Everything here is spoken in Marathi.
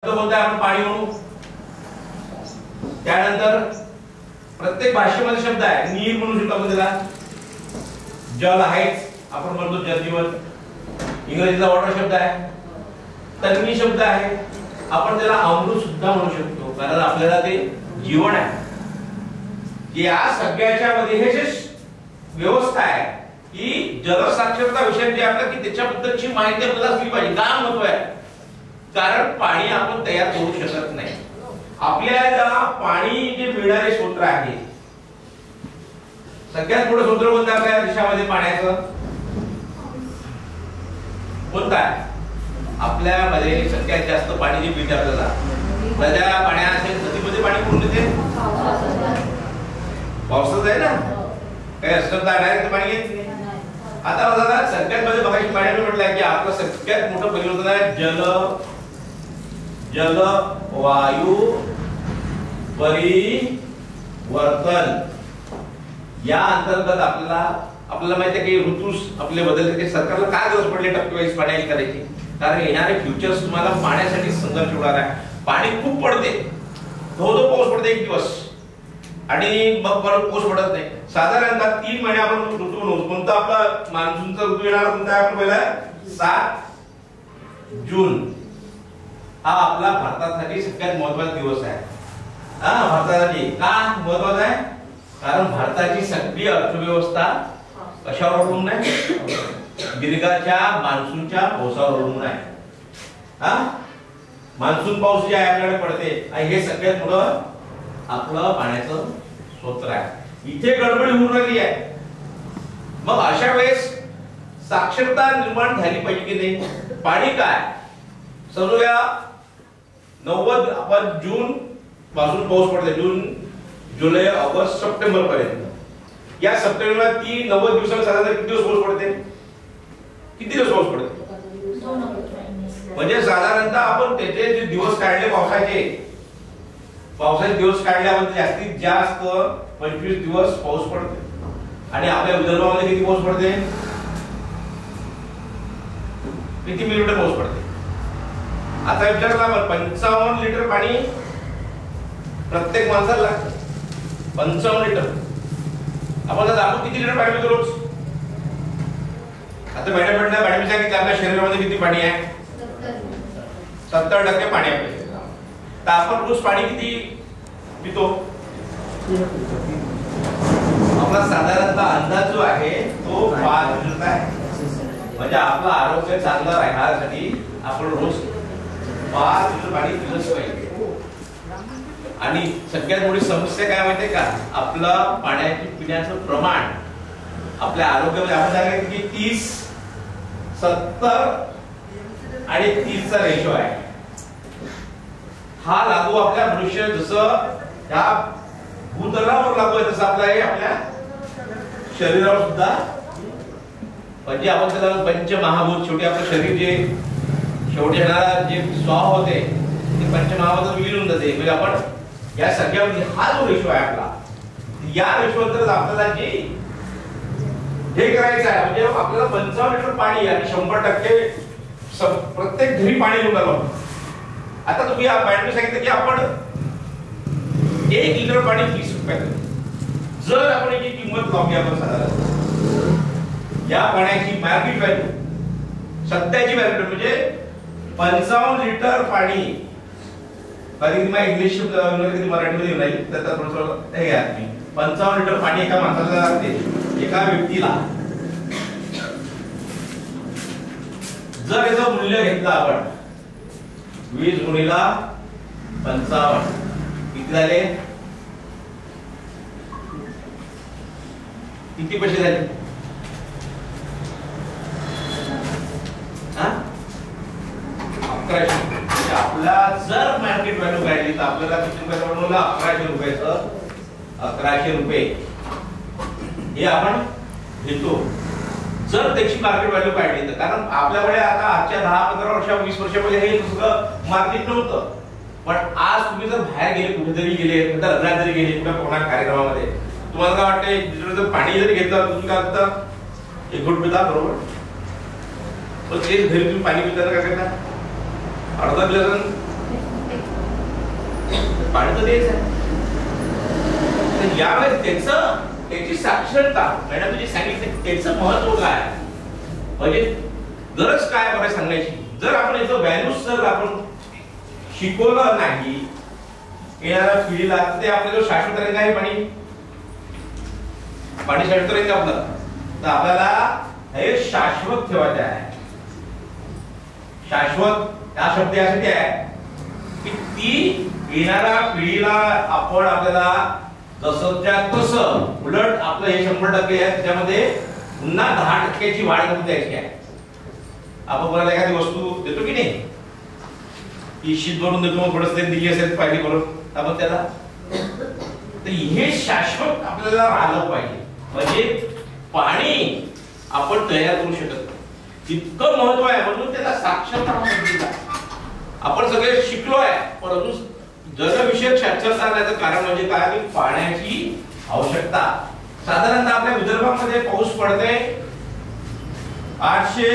बोलतो आपण पाणी म्हणू. त्यानंतर प्रत्येक भाषेमध्ये शब्द आहे. नीर म्हणू शकतो आपण त्याला. जल आहेच, आपण म्हणतो जलजीवन. इंग्रजीचा वॉटर शब्द आहे. तन्वी शब्द आहे. आपण त्याला अमृत सुद्धा म्हणू शकतो, कारण आपल्याला ते जीवन आहे. या सगळ्याच्या मध्ये हे जे व्यवस्था आहे की जलसाक्षरता विषय जे आपल्याला की त्याच्याबद्दलची माहिती आपल्याला असली पाहिजे. का महत्व आहे? कारण पाणी आपण तयार करू शकत नाही. आपल्याला पाणी जे मिळणारे स्रोत आहे, सगळ्यात मोठं स्रोत कोणतं आपल्या देशामध्ये पाण्याचं? कोणतं आहे? आपल्यामध्ये सगळ्यात जास्त पाणी जे पिते आपल्याला नद्या पाण्या असेल, नदीमध्ये पाणी कोण देते? पावसाचं आहे ना. काही असं डायरेक्ट पाणी येत नाही. आता बघा सगळ्यात मध्ये बघायची पाण्याने म्हटलंय की आपलं सगळ्यात मोठं परिवर्तन आहे जल वायू परिवर्तन. या अंतर्गत आपल्याला माहिती आहे की ऋतू आपले बदलते. ते सरकारला काय गरज पडली टक्केवारी पाण्याची करायची? कारण येणारे फ्युचर्स तुम्हाला पाण्यासाठी संघर्ष होणार आहे. पाणी खूप पडते, धो पाऊस पडते एक दिवस आणि मग परत पाऊस पडत नाही. साधारणतः 3 महिने आपण ऋतू म्हणू. कोणता आपला मान्सूनचा ऋतू येणार कोणता आहे? आपण पहिला 7 जून हा आपला भारतासाठी सगळ्यात महत्त्वाचा दिवस आहे. भारतासाठी का महत्त्वाचा आहे? कारण भारताची सगळी अर्थव्यवस्था कशावर अवलंबून आहे? दीर्घाच्या मान्सूनच्या पावसावर अवलंबून आहे. मान्सून पाऊस जे आहे आपल्याकडे पडते आणि हे सगळ्यात मोठं आपलं पाण्याचं स्रोत आहे. इथे गडबड होऊन राहिली आहे. मग अशा वेळेस साक्षरता निर्माण झाली पाहिजे की नाही? पाणी काय समजूया. 90 आपण जून पासून पाऊस पडते. जून जुलै ऑगस्ट सप्टेंबर पर्यंत. या सप्टेंबरला 90 दिवसाला साधारण किती दिवस पाऊस पडते? किती दिवस पाऊस पडते? म्हणजे साधारणतः आपण त्याचे जे दिवस काढले पावसाचे दिवस काढले आपण जास्तीत जास्त 25 दिवस पाऊस पडते. आणि आपल्या विदर्भामध्ये किती पाऊस पडते? किती मिलीमीटर पाऊस पडते? आता विचार करा. 55 लिटर पाणी प्रत्येक माणसाला लागतं. 55 लिटर. आपण दाखवू किती लिटर पाणी पितो रोज? आता मॅडम सांगितलं की आपल्या शरीरामध्ये किती पाणी आहे? 70% पाणी आहे. तर आपण रोज पाणी किती पितो? आपला साधारणतः अंदाज जो आहे तो 5 लिटर आहे. म्हणजे आपलं आरोग्य चांगलं राहण्यासाठी आपण रोज 5 लिटर पाणी पिलंच पाहिजे. आणि सगळ्यात मोठी समस्या काय माहितीये का? आपलं पाण्याचे पिण्याचं प्रमाण आपल्या आरोग्यामध्ये आपण सांगितलं की 30, 70 आणि 30 चा रेशो आहे. हा लागू आपल्या मनुष्य जसं या भूतलावर लागू आहे तसं आपला हे आपल्या शरीरावर सुद्धा. म्हणजे आपण त्याला पंचमहाभूत, शेवटी आपलं शरीर जे शेवटी जे स्वाह होते ते पंचमहाभूत विलीन जाते. म्हणजे आपण या सगळ्यामध्ये हा जो रेशो आहे आपला, या रेशो अंतर्गत आपल्याला हे करायचं आहे. म्हणजे आपल्याला 55 लिटर पाणी आणि 100% प्रत्येक घरी पाणी घेऊन आलो. आता तुम्ही या मॅडमने सांगितलं की आपण 1 लिटर पाणी 30 रुपये. जर आपण याची किंमत लावली आपण साधारण या पाण्याची मार्केट व्हॅल्यू, सध्याची व्हॅल्यू म्हणजे 55 लिटर पाणी. कधी इंग्लिश कधी मराठीमध्ये नाही तर थोडंसं हे घ्या तुम्ही. 55 लिटर पाणी एका माणसाला लागते, एका व्यक्तीला. जर याचं मूल्य घेतलं आपण 20 गुणिला 55 किती झाले? किती पैसे झाले? आपला जर मार्केट व्हॅल्यू काढली तर आपल्याला किती रुपये बनवलं? 1100 रुपयाचं. 1100 रुपये हे आपण घेतो जर त्याची मार्केट व्हॅल्यू काढली तर. कारण आपल्याकडे आता आजच्या 10-15 वर्षा 20 वर्षामध्ये हे सगळं मार्केट नव्हतं. पण आज तुम्ही जर बाहेर गेले, कुठेतरी गेले, लग्नात जरी गेले, कुठल्या कोणा कार्यक्रमामध्ये, तुम्हाला काय वाटतं? जर पाणी जरी घेतलं तुम्ही काय करता? एक घोट पिता, बरोबर. पण तेच घरी तुम्ही पाणी पिताना काय करता? अर्धा ग्लास पाणी तर द्यायचं आहे. तर यावेळेस त्याची साक्षरता मॅडम तुझी सांगितलं त्याचं महत्व काय म्हणजे गरज काय मला सांगायची. जर आपण याचं व्हॅल्यूज जर आपण शिकवलं नाही येणाऱ्या पिढीला ते आपल्याला शाश्वत राहील आहे. पाणी शाश्वत राहील आपलं. तर आपल्याला हे शाश्वत ठेवायचं आहे. शाश्वत हा शब्द यासाठी आहे की ती येणाऱ्या पिढीला आपण आपल्याला जसंच्या तसं उलट आपलं हे 100% आहे त्याच्यामध्ये पुन्हा 10% वाढ करून द्यायची आहे. आपण कोणाला एखादी वस्तू देतो की नाही की शीत भरून देतो मग थोडंसं दिली असेल पाहिजे करून आपण त्याला. तर हे शाश्वत आपल्याला राहिलं पाहिजे. म्हणजे पाणी आपण तयार करू शकत नाही इतकं महत्व आहे. म्हणून त्याला साक्षरता म्हणतात. आपण सगळे शिकलोय परंतु जलविषयक साक्षरता आणण्याचं कारण म्हणजे काय की पाण्याची आवश्यकता. साधारणतः आपल्या विदर्भामध्ये पाऊस पडते 800